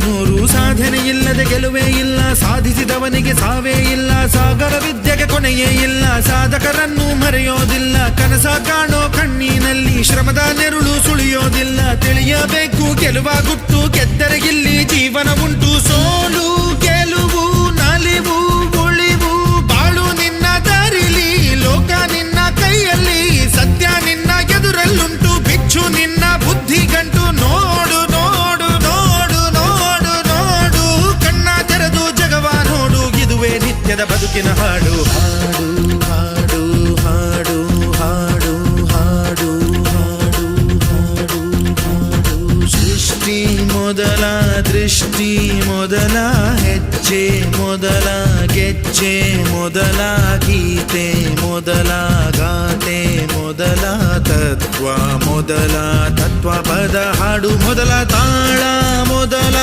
ನೂರು ಸಾಧನೆ ಇಲ್ಲದೆ ಗೆಲುವೇ ಇಲ್ಲ, ಸಾಧಿಸಿದವನಿಗೆ ಸಾವೇ ಇಲ್ಲ, ಸಾಗರ ವಿದ್ಯೆಗೆ ಕೊನೆಯೇ ಇಲ್ಲ, ಸಾಧಕರನ್ನು ಮರೆಯೋದಿಲ್ಲ, ಕನಸ ಕಾಣೋ ಕಣ್ಣಿನಲ್ಲಿ ಶ್ರಮದ ನೆರುಳು ಸುಳಿಯೋದಿಲ್ಲ, ತಿಳಿಯಬೇಕು ಗೆಲುವ ಗುಟ್ಟು, ಗೆದ್ದರೆ ಇಲ್ಲಿ ಜೀವನ ಉಂಟು, ಸೋಲು ಗೆಲುವು ನಲಿವು ಉಳಿವು ಬಾಳು ನಿನ್ನ ದಾರಿಲಿ, ಲೋಕ ನಿನ್ನ ಕೈಯಲ್ಲಿ, ಸತ್ಯ ನಿನ್ನ ಎದುರಲ್ಲುಂಟು, ಬಿಚ್ಚು ನಿನ್ನ ಬುದ್ಧಿ ಗಂಟು, ನೋಡು ನೋಡು ನೋಡು ನೋಡು ನೋಡು, ಕಣ್ಣ ತೆರೆದು ಜಗವ ನೋಡು, ಇದುವೇ ನಿತ್ಯದ ಬದುಕಿನ ಹಾಡು. ಹಾಡು ಹಾಡು ಹಾಡು ಹಾಡು ಹಾಡು ಹಾಡು ಹಾಡು ಹಾಡು. ಸೃಷ್ಟಿ ಮೊದಲ ದೃಷ್ಟಿ ಮೊದಲ ಹೆಜ್ಜೆ ಮೊದಲ ಗೆಜ್ಜೆ ಮೊದಲ ಗೀತೆ ಮೊದಲ ಗಾತೆ ಮೊದಲ ತತ್ವ ಮೊದಲ ತತ್ವ ಪದ ಹಾಡು ಮೊದಲ ತಾಳ ಮೊದಲ